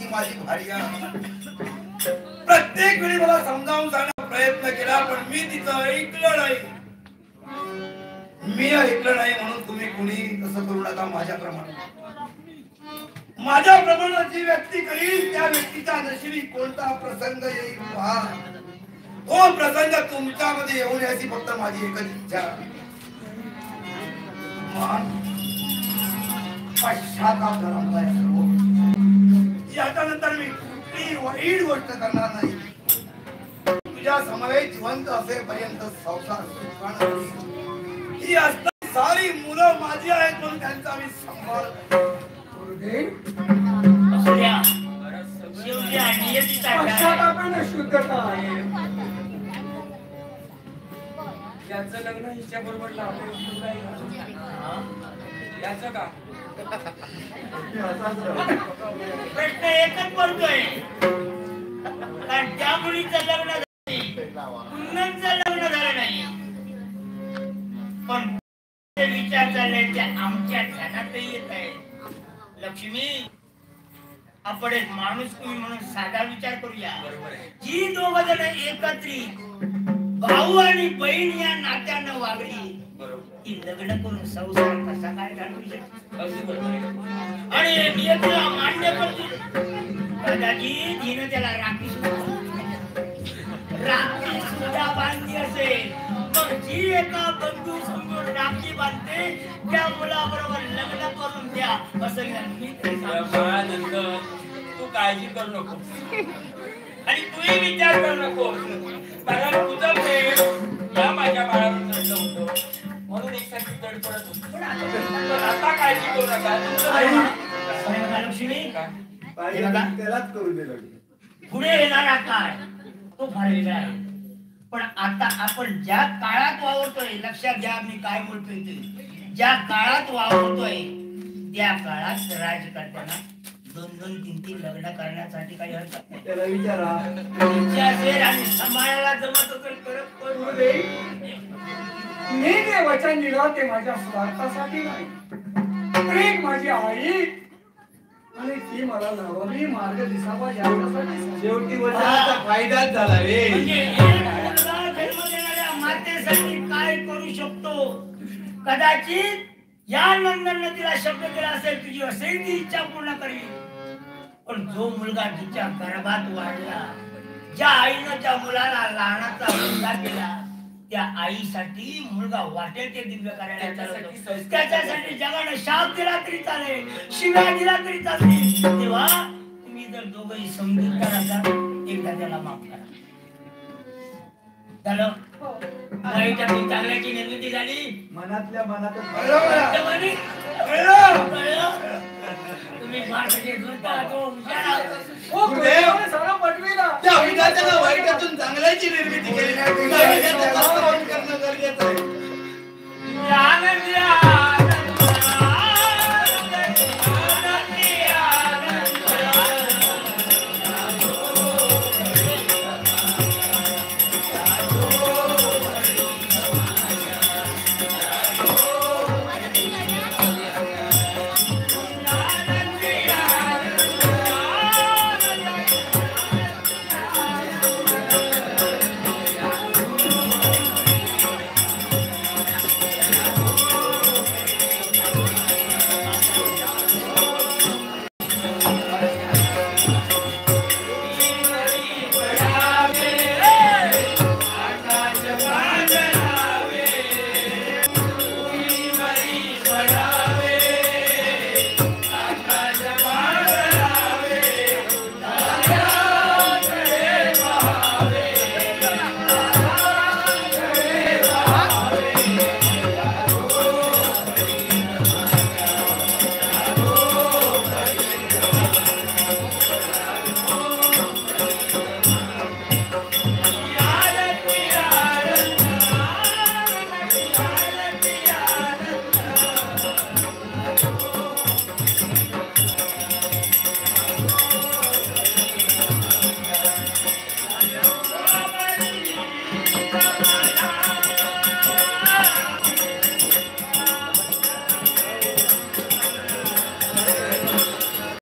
ती माझी भार्या. प्रत्येक वेळी मला समजावून सांगण्याचा प्रयत्न केला पण मी तिचं ऐकलं नाही. मी ऐकलं नाही म्हणून तुम्ही कुणी तसं करू नका. माझ्याप्रमाणे जी व्यक्ती करील त्या व्यक्तीच्या नशिबी कोणता प्रसंग येईल पहा. तो प्रसंग तुमच्यामध्ये येऊन याची फक्त माझी एकच इच्छा. पश्चाताप धरमला याच्यानंतर मी कुठली वाईट गोष्ट करणार नाही. तुझ्या समवेत जिवंत असेपर्यंत संसार सुखाने ही असता सारी मुलं माझी आहेत म्हणून त्यांचा मी सांभाळ शुद्धता आहे. याचं लग्न हिच्या बरोबर याचं का प्रश्न एकच पडतोय कारण त्या मुलीचं लग्न पुन्हाचं लग्न झालं नाही पण विचार चालले ते आमच्या ध्यानातही येत आहे. लक्ष्मी आपण एक माणूस तुम्ही म्हणून साधा विचार करूया. जी दोघ जण एकत्रित भाऊ आणि बहीण या नात्यानं वागली ती लग्न करून संसार कसा काय घालू शकते. आणि नियतीला मान्य करतो कदाचित हिनं त्याला राखी सुद्धा बांधली असेल मग जी एका बंधू समोर राखी बांधते त्या मुलाबरोबर लग्न करून द्या असं मी तू काळजी करू नको आणि तूही विचार करू नको कारण तुझं प्रेम या माझ्या बाळावर चढलं होतं म्हणून एकसाठी चढ पडत होत. पण आता काळजी करू नका. लक्ष्मी त्यालाच करू दिलं. पुढे येणारा काळ तो फार वेगळा आहे पण आता आपण ज्या काळात वावरतोय लक्षात घ्या मी काय बोलतोय ते ज्या काळात वावरतोय त्या काळात राजकारत्यांना 2-2-3-3 लग्न करण्यासाठी काही हरकत नाही. त्याला विचारा असेल आणि सांभाळायला जमत असेल तर मी जे वचन दिलं ते माझ्या स्वार्थासाठी नाही. प्रेम माझी आई आणि ती मला नवमी मार्ग दिसावा यासाठी शेवटी वचनाचा फायदाच झाला रे. म्हणजे जन्म देणाऱ्या मातेसाठी काय करू शकतो. कदाचित या नंदनने तिला शब्द दिला असेल तुझी असेल ती इच्छा पूर्ण करील पण जो मुलगा तिच्या गर्भात वाढला ज्या आईनं त्या मुलाला लहानाचा मुलगा केला त्या आईसाठी मुलगा वाटेल ते दिव्य करायला त्याच्यासाठी जगाने शाप दिला तरी चालेल शिव्या दिला तरी चालते. तेव्हा तुम्ही जर दोघंही समजून करा एकदा त्याला माफ करा. झालं वाईटातून चांगल्याची निर्मिती झाली मनातल्या मनातच तुम्ही वाईटातून चांगल्याची निर्मिती केली नाही.